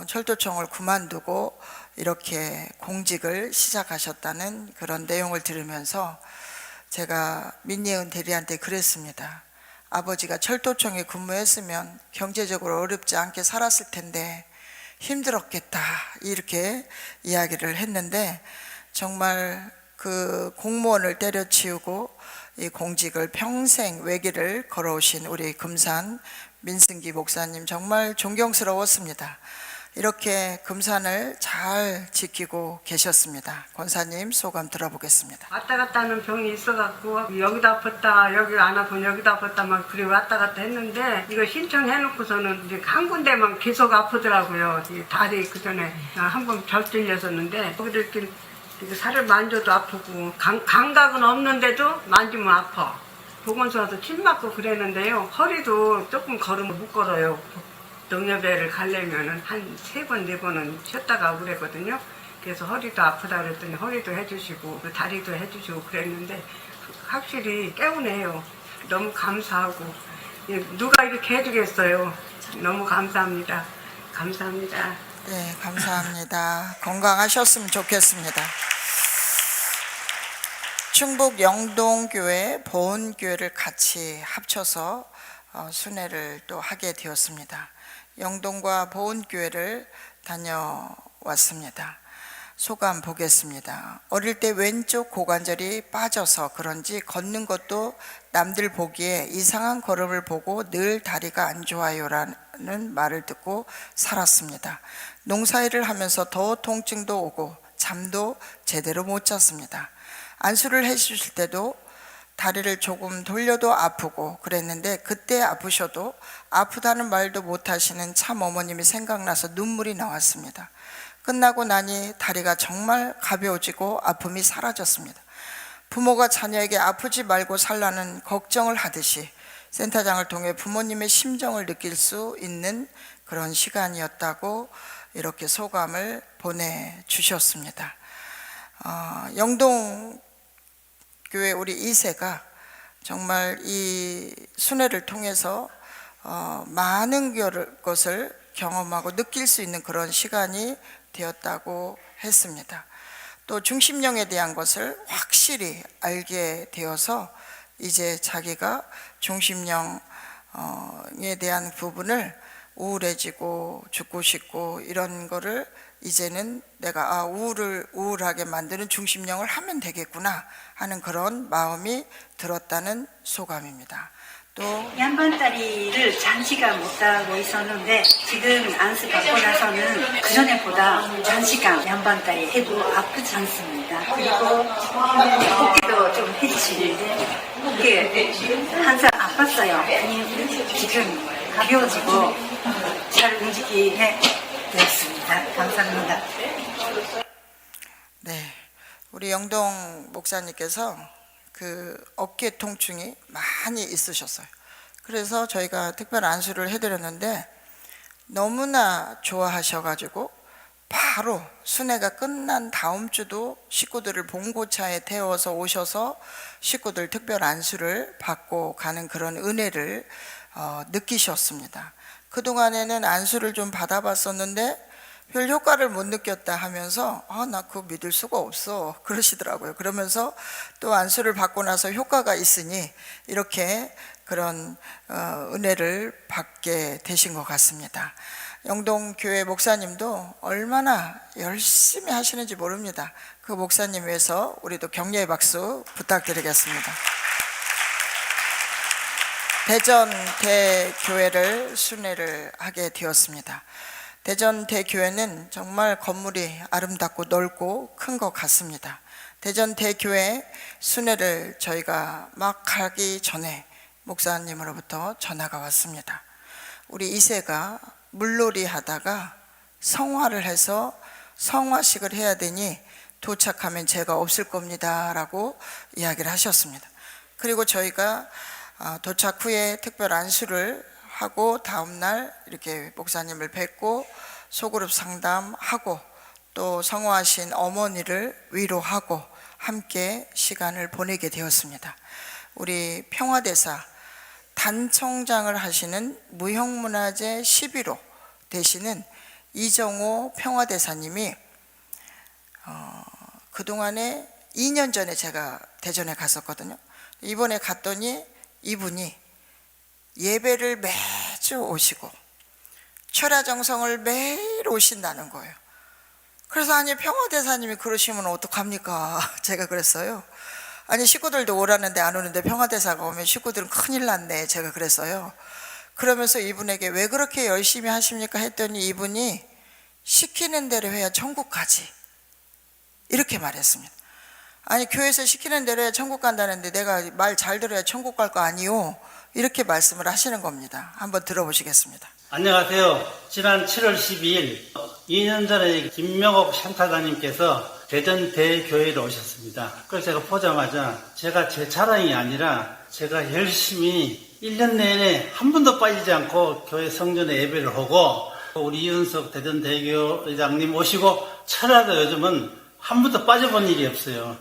철도청을 그만두고 이렇게 공직을 시작하셨다는 그런 내용을 들으면서 제가 민예은 대리한테 그랬습니다. 아버지가 철도청에 근무했으면 경제적으로 어렵지 않게 살았을 텐데 힘들었겠다 이렇게 이야기를 했는데 정말 그 공무원을 때려치우고 이 공직을 평생 외길을 걸어오신 우리 금산 민승기 목사님 정말 존경스러웠습니다. 이렇게 금산을 잘 지키고 계셨습니다. 권사님 소감 들어보겠습니다. 왔다 갔다 하는 병이 있어갖고 여기다 아팠다 여기 안 아프면 여기다 아팠다 막 그리 왔다 갔다 했는데 이거 신청해놓고서는 이제 한 군데만 계속 아프더라고요. 이 다리 그 전에 한 번 절질렸었는데 거기도 이렇게 살을 만져도 아프고 감각은 없는데도 만지면 아파. 보건소 와서 침 맞고 그랬는데요. 허리도 조금 걸으면 못 걸어요. 농협회를 가려면은 한 3번, 4번은 쉬었다가 그랬거든요. 그래서 허리도 아프다 그랬더니 허리도 해주시고 다리도 해주시고 그랬는데 확실히 깨우네요. 너무 감사하고 누가 이렇게 해주겠어요. 너무 감사합니다. 감사합니다. 네, 감사합니다. 건강하셨으면 좋겠습니다. 충북 영동교회, 보은교회를 같이 합쳐서 순회를 또 하게 되었습니다. 영동과 보은교회를 다녀왔습니다. 소감 보겠습니다. 어릴 때 왼쪽 고관절이 빠져서 그런지 걷는 것도 남들 보기에 이상한 걸음을 보고 늘 다리가 안 좋아요라는 말을 듣고 살았습니다. 농사일을 하면서 더 통증도 오고 잠도 제대로 못 잤습니다. 안수를 해주실 때도 다리를 조금 돌려도 아프고 그랬는데 그때 아프셔도 아프다는 말도 못하시는 참 어머님이 생각나서 눈물이 나왔습니다. 끝나고 나니 다리가 정말 가벼워지고 아픔이 사라졌습니다. 부모가 자녀에게 아프지 말고 살라는 걱정을 하듯이 센터장을 통해 부모님의 심정을 느낄 수 있는 그런 시간이었다고 이렇게 소감을 보내주셨습니다. 영동교회 우리 2세가 정말 이 순회를 통해서 많은 것을 경험하고 느낄 수 있는 그런 시간이 되었다고 했습니다. 또 중심령에 대한 것을 확실히 알게 되어서 이제 자기가 중심령에 대한 부분을 우울해지고 죽고 싶고 이런 거를 이제는 내가 우울하게 만드는 중심령을 하면 되겠구나 하는 그런 마음이 들었다는 소감입니다. 또 양반다리를 장시간 못하고 있었는데 지금 안수 받고 나서는 그전에보다 장시간 양반다리 해도 아프지 않습니다. 그리고 어깨도 좀 해지시는데 어깨 항상 아팠어요. 근데 지금 가벼워지고 잘 움직이게 되었습니다. 감사합니다. 네, 우리 영동 목사님께서 그 어깨 통증이 많이 있으셨어요. 그래서 저희가 특별 안수를 해드렸는데 너무나 좋아하셔가지고 바로 순회가 끝난 다음 주도 식구들을 봉고차에 태워서 오셔서 식구들 특별 안수를 받고 가는 그런 은혜를 느끼셨습니다. 그동안에는 안수를 좀 받아봤었는데 별 효과를 못 느꼈다 하면서 나 그거 믿을 수가 없어 그러시더라고요. 그러면서 또 안수를 받고 나서 효과가 있으니 이렇게 그런 은혜를 받게 되신 것 같습니다. 영동교회 목사님도 얼마나 열심히 하시는지 모릅니다. 그 목사님 위해서 우리도 격려의 박수 부탁드리겠습니다. 대전 대교회를 순회를 하게 되었습니다. 대전 대교회는 정말 건물이 아름답고 넓고 큰 것 같습니다. 대전 대교회 순회를 저희가 막 가기 전에 목사님으로부터 전화가 왔습니다. 우리 2세가 물놀이 하다가 성화를 해서 성화식을 해야 되니 도착하면 제가 없을 겁니다 라고 이야기를 하셨습니다. 그리고 저희가 도착 후에 특별 안수를 하고 다음날 이렇게 목사님을 뵙고 소그룹 상담하고 또 성화하신 어머니를 위로하고 함께 시간을 보내게 되었습니다. 우리 평화대사 단청장을 하시는 무형문화재 11호 되시는 이정호 평화대사님이 그동안에 2년 전에 제가 대전에 갔었거든요. 이번에 갔더니 이분이 예배를 매주 오시고 철야정성을 매일 오신다는 거예요. 그래서 아니 평화대사님이 그러시면 어떡합니까? 제가 그랬어요. 아니 식구들도 오라는데 안 오는데 평화대사가 오면 식구들은 큰일 났네 제가 그랬어요. 그러면서 이분에게 왜 그렇게 열심히 하십니까 했더니 이분이 시키는 대로 해야 천국 가지 이렇게 말했습니다. 아니 교회에서 시키는 대로 해야 천국 간다는데 내가 말 잘 들어야 천국 갈 거 아니요 이렇게 말씀을 하시는 겁니다. 한번 들어보시겠습니다. 안녕하세요. 지난 7월 12일 2년 전에 김명옥 샨타다님께서 대전 대교회로 오셨습니다. 그래서 제가 보자마자 제가 제 자랑이 아니라 제가 열심히 1년 내내 한 번도 빠지지 않고 교회 성전에 예배를 하고 우리 이윤석 대전 대교 회장님 오시고 철야도 요즘은 한 번도 빠져본 일이 없어요.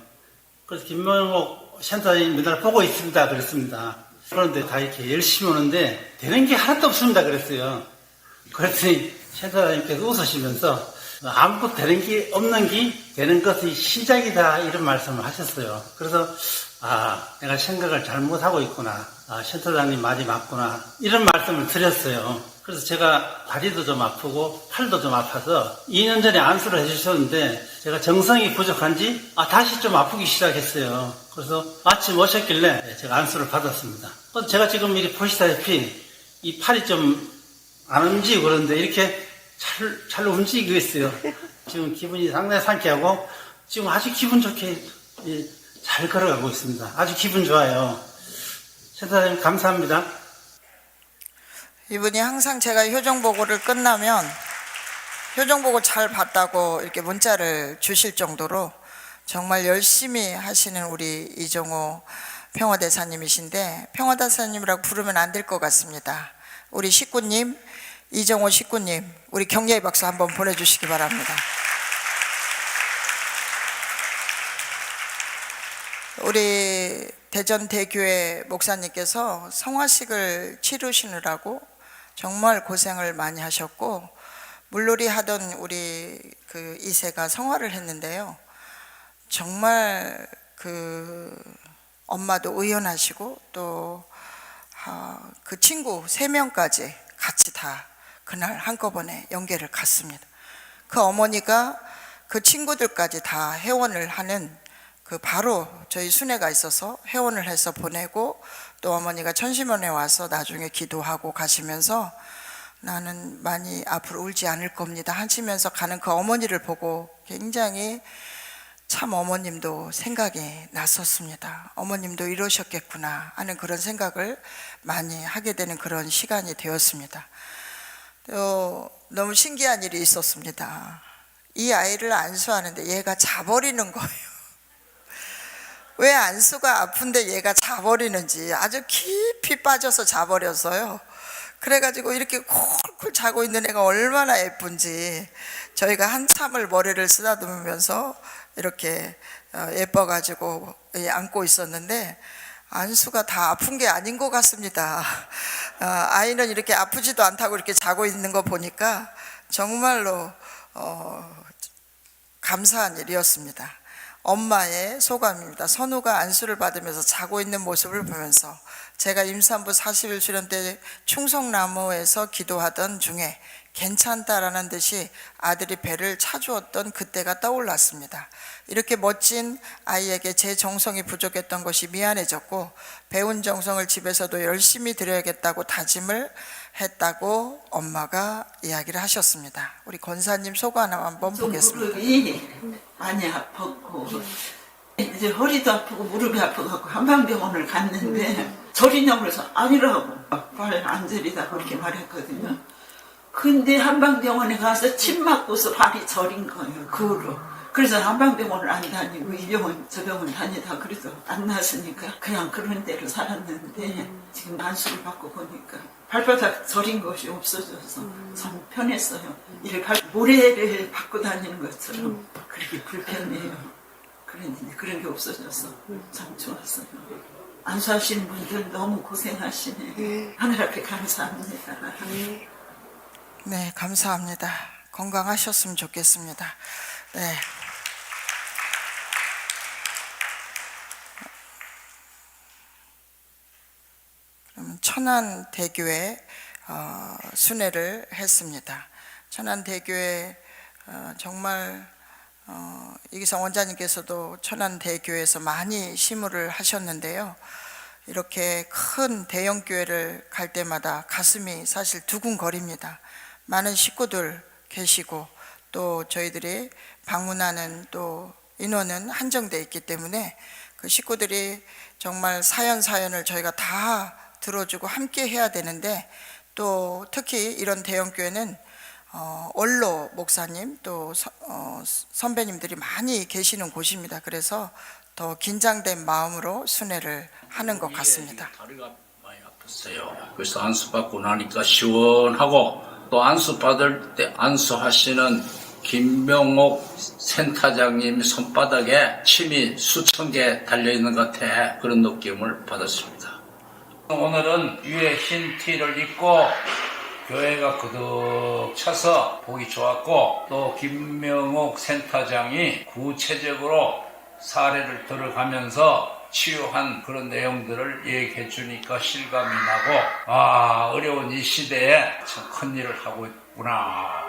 그래서 김명옥 샨타다님 맨날 보고 있습니다 그랬습니다. 그런데 다 이렇게 열심히 오는데 되는 게 하나도 없습니다 그랬어요. 그랬더니 센터장님께서 웃으시면서 아무것도 되는 게 없는 게 되는 것이 시작이다 이런 말씀을 하셨어요. 그래서 내가 생각을 잘못하고 있구나. 센터장님 말이 맞구나. 이런 말씀을 드렸어요. 그래서 제가 다리도 좀 아프고 팔도 좀 아파서 2년 전에 안수를 해주셨는데 제가 정성이 부족한지 다시 좀 아프기 시작했어요. 그래서 마침 오셨길래 제가 안수를 받았습니다. 제가 지금 이렇게 보시다시피 이 팔이 좀 안 움직이고 그러는데 이렇게 잘 움직이고 있어요. 지금 기분이 상당히 상쾌하고 지금 아주 기분 좋게 잘 걸어가고 있습니다. 아주 기분 좋아요. 센터장님 감사합니다. 이분이 항상 제가 효정보고를 끝나면 효정보고 잘 봤다고 이렇게 문자를 주실 정도로 정말 열심히 하시는 우리 이종호 평화대사님이신데, 평화대사님이라고 부르면 안 될 것 같습니다. 우리 식구님, 이종호 식구님, 우리 격려의 박수 한번 보내주시기 바랍니다. 우리 대전대교회 목사님께서 성화식을 치르시느라고 정말 고생을 많이 하셨고, 물놀이 하던 우리 그 이세가 성화를 했는데요. 정말 그 엄마도 의연하시고 또 그 친구 3명까지 같이 다 그날 한꺼번에 연계를 갔습니다. 그 어머니가 그 친구들까지 다 회원을 하는 그 바로 저희 순회가 있어서 회원을 해서 보내고, 또 어머니가 천심원에 와서 나중에 기도하고 가시면서 나는 많이 앞으로 울지 않을 겁니다 하시면서 가는 그 어머니를 보고 굉장히 참 어머님도 생각이 났었습니다. 어머님도 이러셨겠구나 하는 그런 생각을 많이 하게 되는 그런 시간이 되었습니다. 또 너무 신기한 일이 있었습니다. 이 아이를 안수하는데 얘가 자버리는 거예요. 왜 안수가 아픈데 얘가 자버리는지 아주 깊이 빠져서 자버렸어요. 그래가지고 이렇게 콜콜 자고 있는 애가 얼마나 예쁜지 저희가 한참을 머리를 쓰다듬으면서 이렇게 예뻐가지고 안고 있었는데, 안수가 다 아픈 게 아닌 것 같습니다. 아이는 이렇게 아프지도 않다고 이렇게 자고 있는 거 보니까 정말로 감사한 일이었습니다. 엄마의 소감입니다. 선우가 안수를 받으면서 자고 있는 모습을 보면서 제가 임산부 40일 수련 때 충성나무에서 기도하던 중에 괜찮다라는 듯이 아들이 배를 차주었던 그때가 떠올랐습니다. 이렇게 멋진 아이에게 제 정성이 부족했던 것이 미안해졌고, 배운 정성을 집에서도 열심히 드려야겠다고 다짐을 했다고 엄마가 이야기를 하셨습니다. 우리 권사님 소감 한번 보겠습니다. 무릎이 많이 아팠고 이제 허리도 아프고 무릎이 아파갖고 한방병원을 갔는데 저리냐고 그래서 아니라고 발 안 저리다 그렇게 말했거든요. 근데 한방병원에 가서 침 맞고서 발이 저린 거예요. 그 후로. 그래서 한방병원을 안 다니고 이 병원 저 병원 다니다 그래도 안 나았으니까 그냥 그런 대로 살았는데, 지금 안수를 받고 보니까 발바닥 저린 것이 없어져서 참 편했어요. 이렇게 모래를 받고 다니는 것처럼 그렇게 불편해요. 그랬는데 그런 게 없어져서 참 좋았어요. 안수하시는 분들 너무 고생하시네. 하늘앞에 감사합니다. 네, 감사합니다. 건강하셨으면 좋겠습니다. 네. 그럼 천안대교에 순회를 했습니다. 천안대교에 정말 이기성 원장님께서도 천안대교에서 많이 시무를 하셨는데요. 이렇게 큰 대형교회를 갈 때마다 가슴이 사실 두근거립니다. 많은 식구들 계시고 또 저희들이 방문하는 또 인원은 한정되어 있기 때문에 그 식구들이 정말 사연을 저희가 다 들어주고 함께 해야 되는데, 또 특히 이런 대형교회는 원로 목사님 또 선배님들이 많이 계시는 곳입니다. 그래서 더 긴장된 마음으로 순회를 하는 것 같습니다. 다리가 많이 아팠어요. 그래서 안수 받고 나니까 시원하고, 또 안수 받을 때 안수하시는 김명옥 센터장님 손바닥에 침이 수천 개 달려있는 것 같아 그런 느낌을 받았습니다. 오늘은 위에 흰 티를 입고 교회가 그득 차서 보기 좋았고 또 김명옥 센터장이 구체적으로 사례를 들어가면서 치유한 그런 내용들을 얘기해 주니까 실감이 나고 어려운 이 시대에 참 큰일을 하고 있구나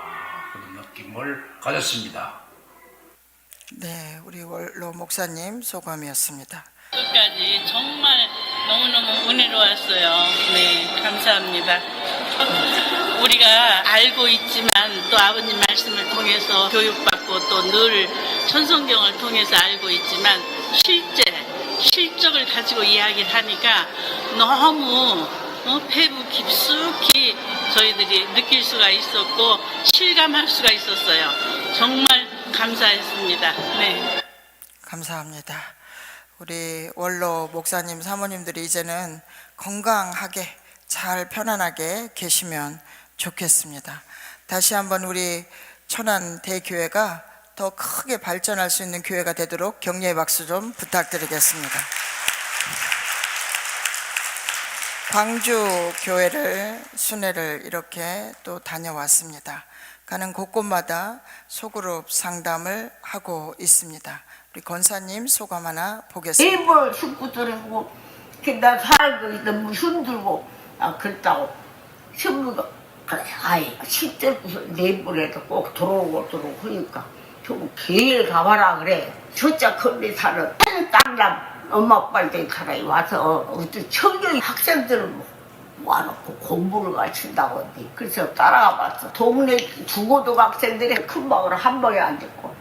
그런 느낌을 가졌습니다. 네, 우리 원로 목사님 소감이었습니다. 끝까지 정말 너무너무 은혜로웠어요. 네, 감사합니다. 우리가 알고 있지만 또 아버님 말씀을 통해서 교육받고 또 늘 천성경을 통해서 알고 있지만 실적을 가지고 이야기를 하니까 너무 배부 깊숙이 저희들이 느낄 수가 있었고 실감할 수가 있었어요. 정말 감사했습니다. 네. 감사합니다. 우리 원로 목사님 사모님들이 이제는 건강하게 잘 편안하게 계시면 좋겠습니다. 다시 한번 우리 천안 대교회가 더 크게 발전할 수 있는 교회가 되도록 격려의 박수 좀 부탁드리겠습니다. 광주 교회를 순회를 이렇게 또 다녀왔습니다. 가는 곳곳마다 소그룹 상담을 하고 있습니다. 우리 권사님 소감 하나 보겠습니다. 일본 식구들이고 나 살고 있던 무슨 들고 그랬다고 신부가 그래 아이 실제 내일에도 꼭 들어오고 하니까 좀 길 가봐라 그래. 저자 건네 사는 땅남 엄마 아빠들 사람이 와서 어떤 청년 학생들을 모아놓고 공부를 가르친다고 했는데 그래서 따라가 봤어. 동네 중고등 학생들이 큰 방으로 한 방에 앉았고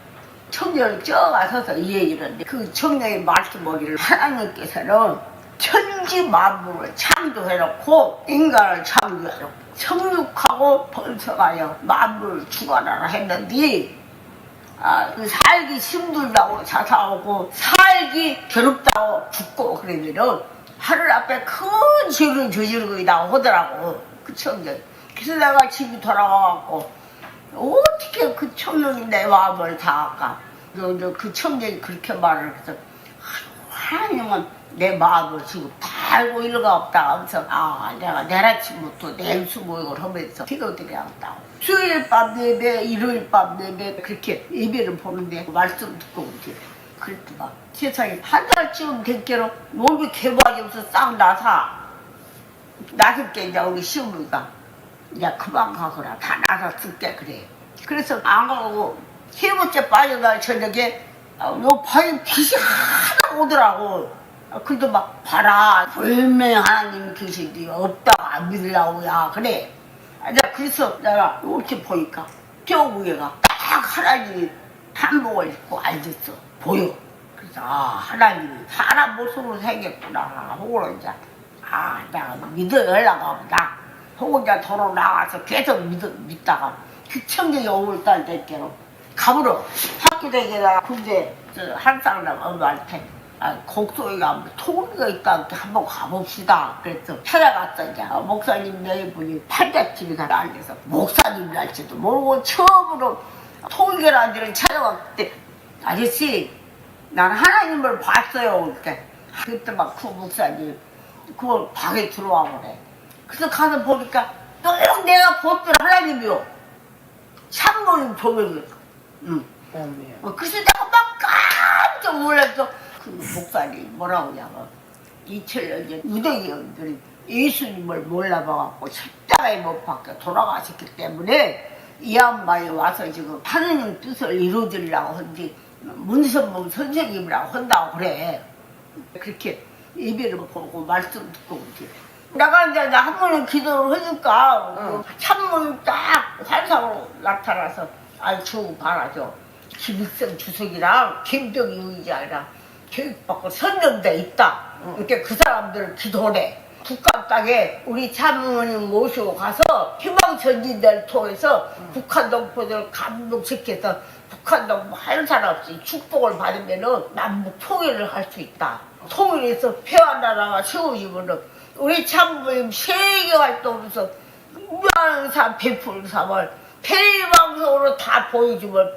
청년이 쪄가서서 이 얘기를 했는데 그 청년의 말씀하기를 하나님께서는 천지 만물을 창조해놓고 인간을 창조해놓고 성육하고 번성하여 만물을 주관하라 했는데 그 살기 힘들다고 자살하고 살기 괴롭다고 죽고 그러면은 하늘 앞에 큰 죄를 저지르고 있다고 하더라고 그 청년. 그래서 내가 집에 돌아와갖고 어떻게 그 청년이 내 마음을 다 할까? 그 청년이 그렇게 말을 해서 하나님은 내 마음을 지금 다 알고 일가 없다 하면서 내가 내일 아침부터 내일 수목을 하면서 기도드려야겠다고 수요일 밤 예배 일요일 밤 예배 그렇게 예배를 보는데 말씀 듣고 오지 그랬더만 세상에 한 달쯤 됐게로 몸이 개발이 없어 싹 나설 때 이제 우리 시어머니가 이제 그만 가거라 다 나서 쓸게 그래. 그래서 안 가고 세 번째 빠져날 저녁에 요 파인 빛이 하나 오더라고. 그래도 막 봐라 분명히 하나님 계신데 없다고 안 믿으려고 야 그래. 그래서 내가 이렇게 보니까 저 위에가 딱 하나님이 한복을 입고 앉았어 보여. 그래서 하나님이 사람 모습으로 생겼구나 하고 이제 내가 믿어야려고 보다 하고 이제 도로 나가서 계속 믿다가 그 청정이 5월달 됐게로 가보러 학교 다니다가 군대 한쌍남 엄마한테 곡소리가 통리가 있다 한번 가봅시다. 그래서 찾아갔어. 이제 목사님 내분이 팔자집에 가서 앉아서 목사님이랄지도 모르고 처음으로 통일이라는 데를 찾아왔을 때 아저씨 난 하나님을 봤어요. 그때 막 그 목사님 그걸 방에 들어와 보래. 그래서 가서 보니까 또 내가 봤던 하나님이요. 참모님 보면 그래서 내가 막 깜짝 놀라서 그 목사님 뭐라고 하냐면 2000년 유대인들이 예수님을 몰라봐갖고 십자가에 못 박혀 돌아가셨기 때문에 이 양반이 와서 지금 하느님 뜻을 이루어주려고 하는데 문선봉 선생님이라고 한다고 그래. 그렇게 예배를 보고 말씀 듣고 오지. 내가 이제 한 번은 기도를 하니까 참모님 딱 환상으로 나타나서 저 봐라죠. 김일성 주석이랑 김정일 의장이랑 교육받고 선정돼 있다. 이렇게 그 사람들 기도래. 북한 땅에 우리 참모님 모시고 가서 희망전진대를 통해서 북한 동포들을 감동시켜서 북한 동포 한 사람 없이 축복을 받으면은 남북 통일을 할 수 있다. 통일해서 평화나라가 세워지면은 우리 참모님 세계 활동에서 유명한 사람 베푸는 사람을 텔레비방송으로 다 보여주면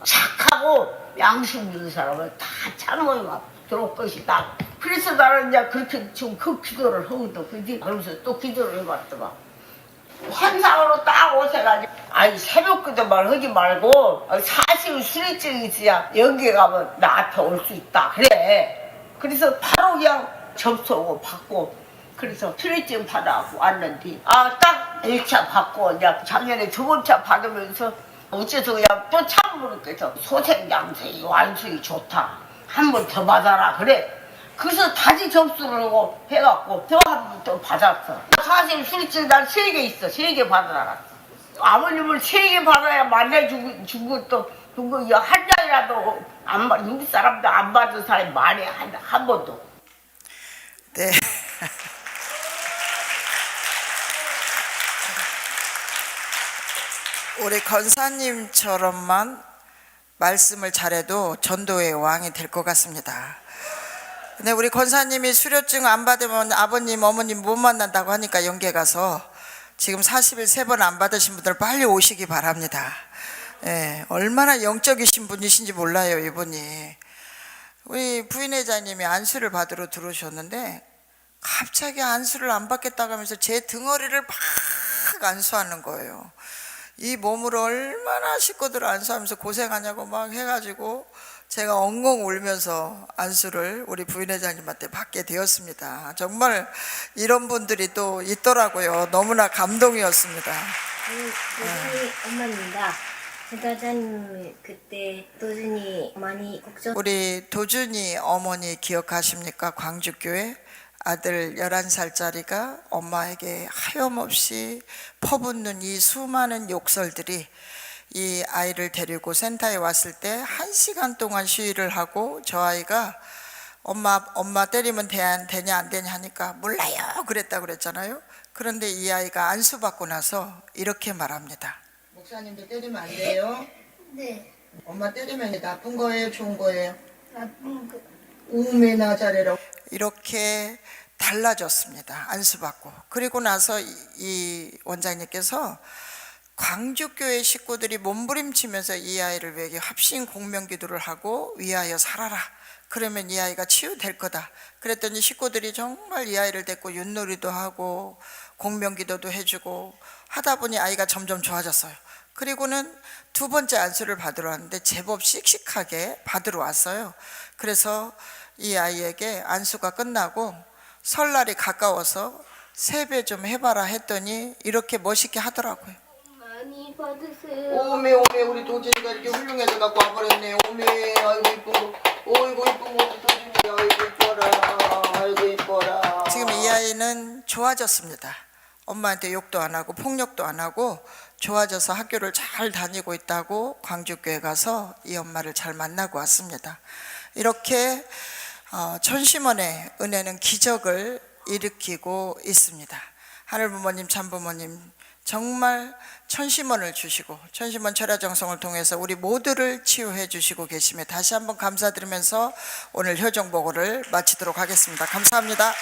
착하고 양심 있는 사람을 다 참모님 앞에 들어올 것이다. 그래서 나는 이제 그렇게 지금 그 기도를 하거든. 그러면서 또 기도를 해봤더만 환상으로 딱 오셔가지고 아니 새벽기도 말 하지 말고 사실 수리증이 있어야 여기 가면 나 앞에 올 수 있다 그래. 그래서 바로 그냥 접수하고 받고 그래서 수리증 받아갖고 왔는데 딱 1차 받고 그냥 작년에 2번차 받으면서 어째서 그냥 또 참으로께서 소생양생이 완성이 좋다 한 번 더 받아라 그래. 그래서 다시 접수를 하고 해갖고 또 한 번 또 받았어. 사실 수리증 난 3개 있어. 3개 받아라. 아버님을 3개 받아야 만나주고 또 그거 한 장이라도 미국 사람도 안 받은 사람이 많이 한 번도. 네. 우리 권사님처럼만 말씀을 잘해도 전도의 왕이 될 것 같습니다. 근데 우리 권사님이 수료증 안 받으면 아버님, 어머님 못 만난다고 하니까 연계 가서 지금 40일 3번 안 받으신 분들 빨리 오시기 바랍니다. 예, 얼마나 영적이신 분이신지 몰라요, 이분이. 우리 부인회장님이 안수를 받으러 들어오셨는데 갑자기 안수를 안 받겠다고 하면서 제 등허리를 막 안수하는 거예요. 이 몸을 얼마나 식구들 안수하면서 고생하냐고 막 해가지고 제가 엉엉 울면서 안수를 우리 부인회장님한테 받게 되었습니다. 정말 이런 분들이 또 있더라고요. 너무나 감동이었습니다. 도준이 엄마입니다. 센터장님 그때 도준이 많이 걱정. 우리 도준이 어머니 기억하십니까? 광주교회 아들 11살짜리가 엄마에게 하염없이 퍼붓는 이 수많은 욕설들이 이 아이를 데리고 센터에 왔을 때 1시간 동안 시위를 하고 저 아이가 엄마 때리면 되냐 안 되냐 하니까 몰라요 그랬다고 그랬잖아요. 그런데 이 아이가 안수받고 나서 이렇게 말합니다. 목사님도 때리면 안 돼요? 네. 엄마 때리면 나쁜 거예요? 좋은 거예요? 나쁜 거. 우매나 잘해라. 이렇게 달라졌습니다. 안수받고. 그리고 나서 이 원장님께서 광주교회 식구들이 몸부림치면서 이 아이를 위해 합심 공명기도를 하고 위하여 살아라. 그러면 이 아이가 치유될 거다. 그랬더니 식구들이 정말 이 아이를 데리고 윷놀이도 하고 공명기도도 해주고 하다 보니 아이가 점점 좋아졌어요. 그리고는 2번째 안수를 받으러 왔는데 제법 씩씩하게 받으러 왔어요. 그래서 이 아이에게 안수가 끝나고 설날이 가까워서 세배 좀 해봐라 했더니 이렇게 멋있게 하더라고요. 많이 받으세요. 오메 우리 도준이가 이렇게 훌륭해서 갖고 와버렸네. 오메 아이고 이쁘고 어이구 이쁘고 우리 도준이가 아이고 이뻐라 아이고 이뻐라. 지금 이 아이는 좋아졌습니다. 엄마한테 욕도 안 하고 폭력도 안 하고 좋아져서 학교를 잘 다니고 있다고 광주교회 가서 이 엄마를 잘 만나고 왔습니다. 이렇게 천심원의 은혜는 기적을 일으키고 있습니다. 하늘부모님 참부모님 정말 천심원을 주시고 천심원 철야정성을 통해서 우리 모두를 치유해 주시고 계시며 다시 한번 감사드리면서 오늘 효정보고를 마치도록 하겠습니다. 감사합니다.